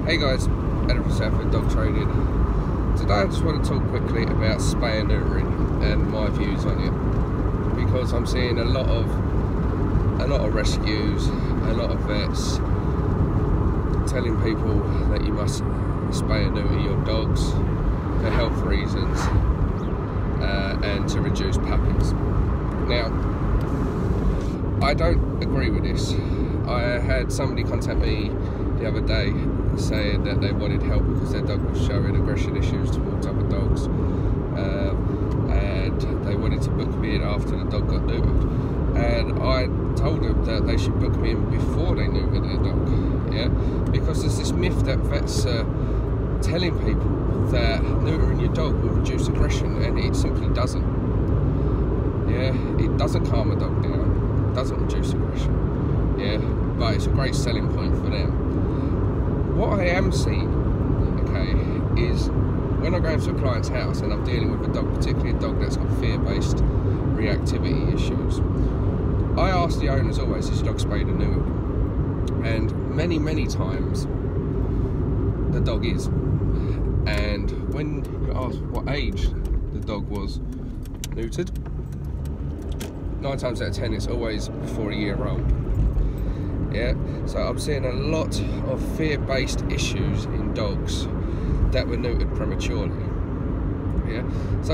Hey guys, Adam from Southend Dog Training. Today I just want to talk quickly about spay and neutering and my views on it, because I'm seeing a lot of rescues, a lot of vets telling people that you must spay and neuter your dogs for health reasons and to reduce puppies. Now, I don't agree with this. I had somebody contact me the other day saying that they wanted help because their dog was showing aggression issues towards other dogs, and they wanted to book me in after the dog got neutered. And I told them that they should book me in before they neuter their dog, yeah, because there's this myth that vets are telling people that neutering your dog will reduce aggression, and it simply doesn't. Yeah, it doesn't calm a dog down, it doesn't reduce aggression, yeah, but it's a great selling point for them. What I am seeing, okay, is when I go into a client's house and I'm dealing with a dog, particularly a dog that's got fear-based reactivity issues, I ask the owners always, is your dog spayed and neutered? And many times the dog is. And when you ask what age the dog was neutered, 9 times out of 10 it's always before a year old. Yeah, so I'm seeing a lot of fear-based issues in dogs that were neutered prematurely. Yeah, so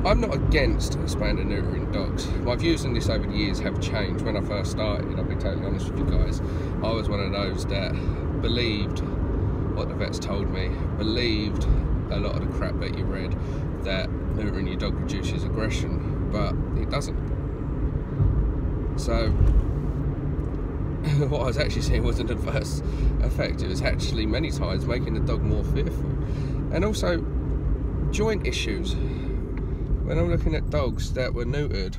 I'm not against spaying and neutering dogs. My views on this over the years have changed. When I first started, I'll be totally honest with you guys, I was one of those that believed what the vets told me, believed a lot of the crap that you read, that neutering your dog reduces aggression, but it doesn't. So what I was actually seeing was an adverse effect. It was actually many times making the dog more fearful. And also joint issues. When I'm looking at dogs that were neutered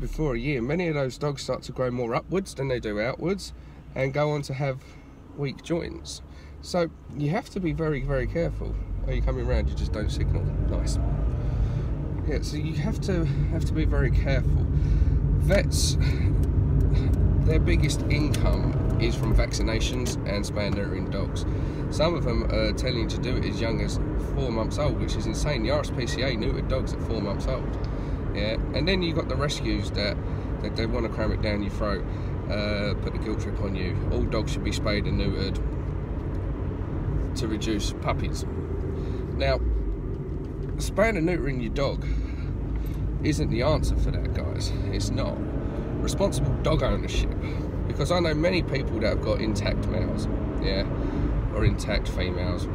before a year, many of those dogs start to grow more upwards than they do outwards and go on to have weak joints. So you have to be very careful. Are you coming around? You just don't signal. Nice. Yeah, so you have to be very careful. Vets, their biggest income is from vaccinations and spay and neutering dogs. Some of them are telling you to do it as young as 4 months old, which is insane. The RSPCA neutered dogs at 4 months old. Yeah, and then you've got the rescues that they want to cram it down your throat, put the guilt trip on you. All dogs should be spayed and neutered to reduce puppies. Now, spaying and neutering your dog isn't the answer for that, guys. It's not. Responsible dog ownership, because I know many people that have got intact males, yeah, or intact females,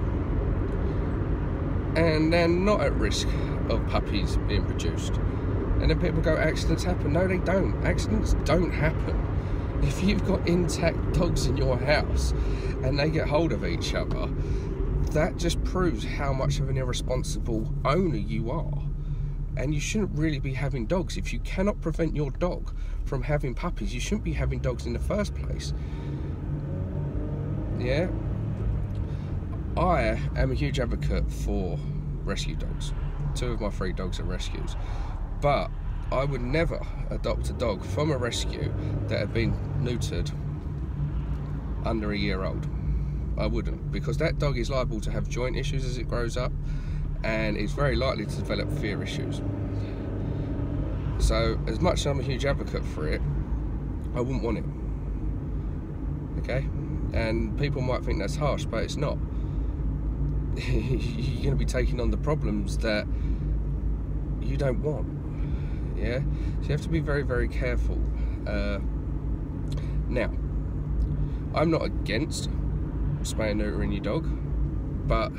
and they're not at risk of puppies being produced. And then people go, accidents happen. No, they don't. Accidents don't happen. If you've got intact dogs in your house and they get hold of each other, that just proves how much of an irresponsible owner you are. And you shouldn't really be having dogs. If you cannot prevent your dog from having puppies, you shouldn't be having dogs in the first place. Yeah? I am a huge advocate for rescue dogs. 2 of my 3 dogs are rescues. But I would never adopt a dog from a rescue that had been neutered under a year old. I wouldn't, because that dog is liable to have joint issues as it grows up, and it's very likely to develop fear issues. So as much as I'm a huge advocate for it, I wouldn't want it. Okay? And people might think that's harsh, but it's not. You're going to be taking on the problems that you don't want. Yeah? So you have to be very careful. Now, I'm not against spay and neutering your dog, but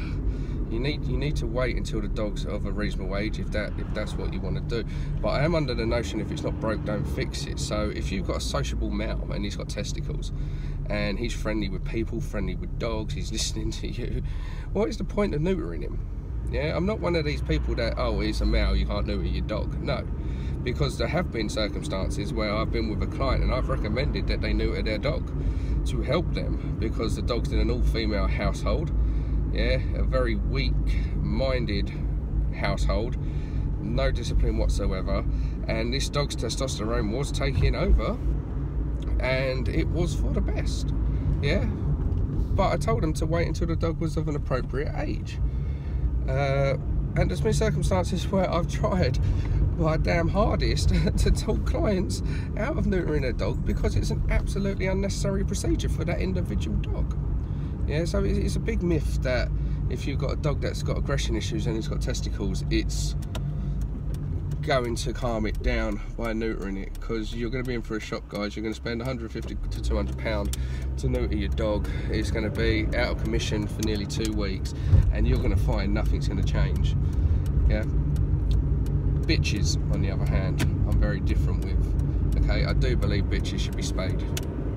you need to wait until the dog's of a reasonable age if that's what you want to do. But I am under the notion, if it's not broke, don't fix it. So if you've got a sociable male and he's got testicles and he's friendly with people, friendly with dogs, he's listening to you, what is the point of neutering him? Yeah, I'm not one of these people that, oh, he's a male, you can't neuter your dog. No, because there have been circumstances where I've been with a client and I've recommended that they neuter their dog to help them, because the dog's in an all-female household. Yeah, a very weak-minded household, no discipline whatsoever, and this dog's testosterone was taking over, and it was for the best. Yeah, but I told them to wait until the dog was of an appropriate age. And there's been circumstances where I've tried my damn hardest to talk clients out of neutering their dog because it's an absolutely unnecessary procedure for that individual dog. Yeah, so it's a big myth that if you've got a dog that's got aggression issues and it's got testicles, it's going to calm it down by neutering it, because you're going to be in for a shock, guys. You're going to spend 150 to 200 pounds to neuter your dog. It's going to be out of commission for nearly 2 weeks, and you're going to find nothing's going to change. Yeah. Bitches, on the other hand, I'm very different with. Okay, I do believe bitches should be spayed,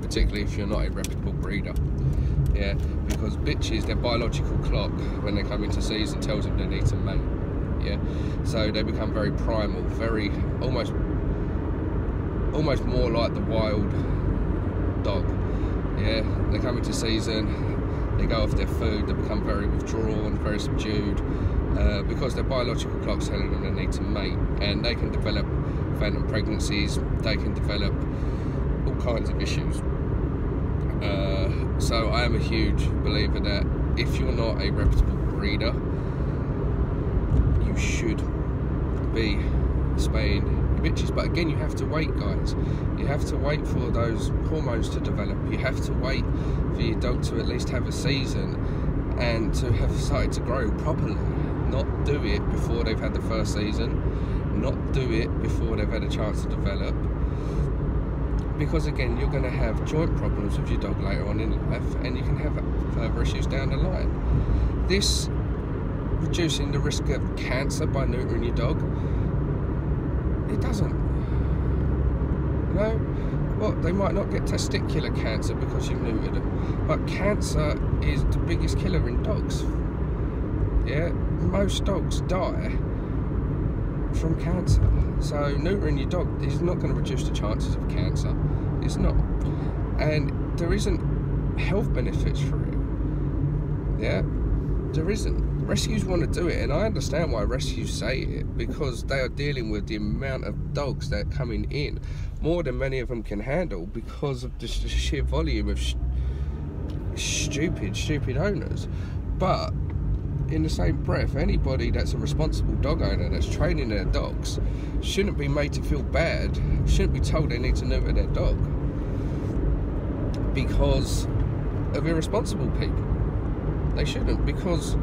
particularly if you're not a reputable breeder. Yeah, because bitches, their biological clock when they come into season tells them they need to mate. Yeah, so they become very primal, very almost more like the wild dog. Yeah, they come into season, they go off their food, they become very withdrawn, very subdued, because their biological clock's telling them they need to mate, and they can develop phantom pregnancies, they can develop all kinds of issues. So I am a huge believer that if you're not a reputable breeder, you should be spaying your bitches. But again, you have to wait, guys. You have to wait for those hormones to develop. You have to wait for your dog to at least have a season and to have started to grow properly. Not do it before they've had the first season. Not do it before they've had a chance to develop. Because again, you're going to have joint problems with your dog later on in life, and you can have further issues down the line. This reducing the risk of cancer by neutering your dog, it doesn't. You know, what, they might not get testicular cancer because you've neutered them, but cancer is the biggest killer in dogs. Yeah, most dogs die from cancer. So neutering your dog is not going to reduce the chances of cancer. It's not. And there isn't health benefits for it. Yeah, there isn't. Rescues want to do it, and I understand why rescues say it, because they are dealing with the amount of dogs that are coming in, more than many of them can handle, because of the sheer volume of stupid owners. But in the same breath, anybody that's a responsible dog owner that's training their dogs shouldn't be made to feel bad, shouldn't be told they need to neuter their dog because of irresponsible people. They shouldn't, because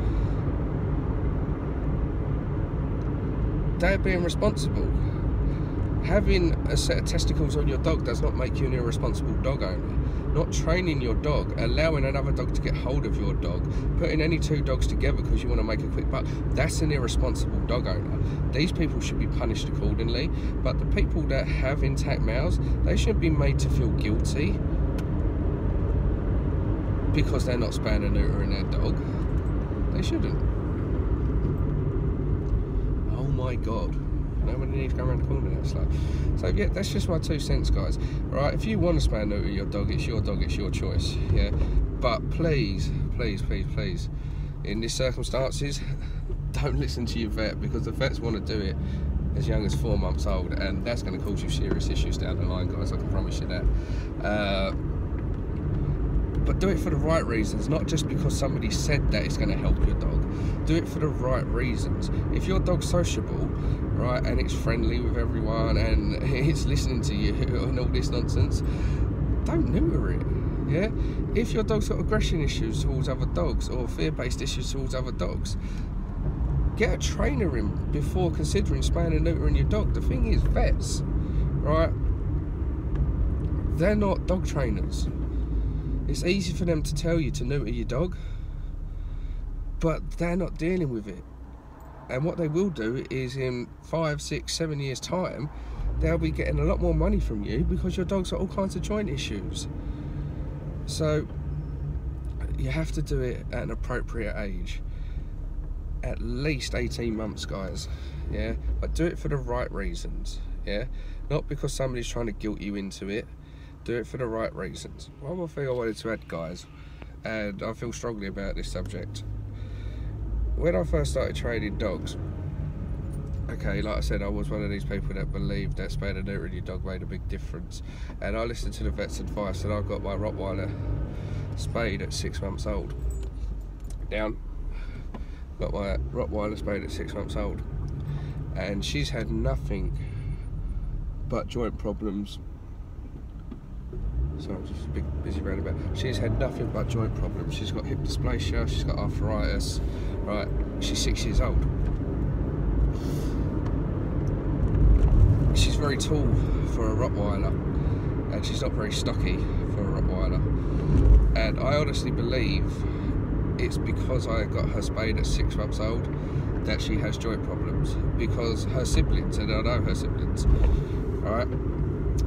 they're being responsible. Having a set of testicles on your dog does not make you an irresponsible dog owner. Not training your dog, allowing another dog to get hold of your dog, putting any two dogs together because you want to make a quick buck, that's an irresponsible dog owner. These people should be punished accordingly, but the people that have intact males, they shouldn't be made to feel guilty because they're not spaying and neutering their dog. They shouldn't. Oh my God. Nobody needs to go around the corner that slow. So yeah, that's just my 2 cents, guys. Right, if you want to spay and neuter your dog, it's your choice. Yeah, but please, in these circumstances, don't listen to your vet, because the vets want to do it as young as 4 months old, and that's going to cause you serious issues down the line, guys. I can promise you that. But do it for the right reasons, not just because somebody said that it's going to help your dog. Do it for the right reasons. If your dog's sociable, right, and it's friendly with everyone and it's listening to you and all this nonsense, don't neuter it. Yeah? If your dog's got aggression issues towards other dogs or fear-based issues towards other dogs, get a trainer in before considering spaying and neutering your dog. The thing is, vets, right, they're not dog trainers. It's easy for them to tell you to neuter your dog, but they're not dealing with it. And what they will do is in 5, 6, 7 years time, they'll be getting a lot more money from you because your dog's got all kinds of joint issues. So you have to do it at an appropriate age. At least 18 months, guys. Yeah, but do it for the right reasons. Yeah, not because somebody's trying to guilt you into it. Do it for the right reasons. One more thing I wanted to add, guys, and I feel strongly about this subject. When I first started training dogs, okay, like I said, I was one of these people that believed that spaying and neutering your dog made a big difference, and I listened to the vet's advice, and I got my Rottweiler spayed at 6 months old. Down. Got my Rottweiler spayed at 6 months old, and she's had nothing but joint problems. So I'm just a bit busy around about. She's had nothing but joint problems. She's got hip dysplasia, she's got arthritis, right? She's 6 years old. She's very tall for a Rottweiler, and she's not very stocky for a Rottweiler. And I honestly believe it's because I got her spayed at 6 months old that she has joint problems, because her siblings, and I know her siblings, alright,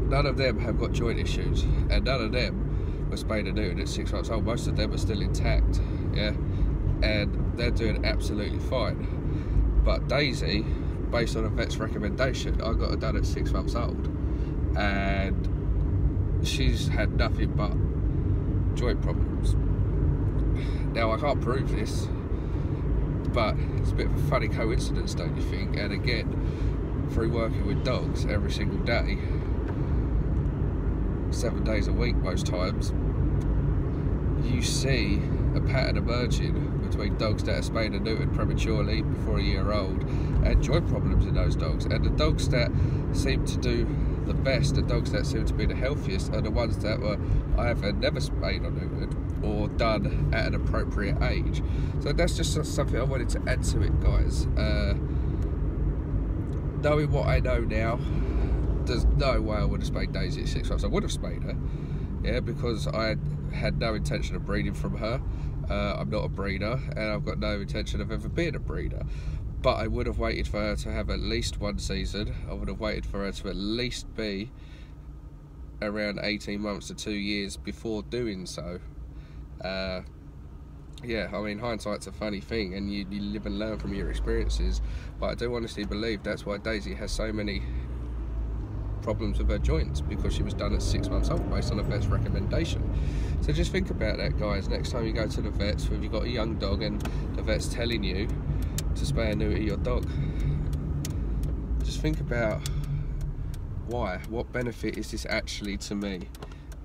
none of them have got joint issues, and none of them were spayed and neutered at 6 months old. Most of them are still intact, yeah, and they're doing absolutely fine. But Daisy, based on a vet's recommendation, I got her done at 6 months old, and she's had nothing but joint problems. Now, I can't prove this, but it's a bit of a funny coincidence, don't you think? And again, through working with dogs every single day, 7 days a week most times, you see a pattern emerging between dogs that are spayed and neutered prematurely before a year old, and joint problems in those dogs. And the dogs that seem to do the best, the dogs that seem to be the healthiest, are the ones that were either never spayed or neutered, or done at an appropriate age. So that's just something I wanted to add to it, guys. Knowing what I know now, there's no way I would have spayed Daisy at 6 months. I would have spayed her, yeah, because I had no intention of breeding from her. I'm not a breeder, and I've got no intention of ever being a breeder. But I would have waited for her to have at least 1 season. I would have waited for her to at least be around 18 months to 2 years before doing so. Yeah, I mean, hindsight's a funny thing, and you live and learn from your experiences, but I do honestly believe that's why Daisy has so many problems with her joints, because she was done at 6 months old based on a vet's recommendation. So just think about that, guys, next time you go to the vets, if you've got a young dog and the vet's telling you to spay and neuter your dog, just think about why. What benefit is this actually to me?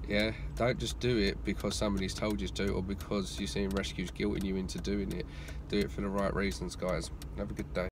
Yeah, don't just do it because somebody's told you to, or because you're seeing rescues guilting you into doing it. Do it for the right reasons, guys. Have a good day.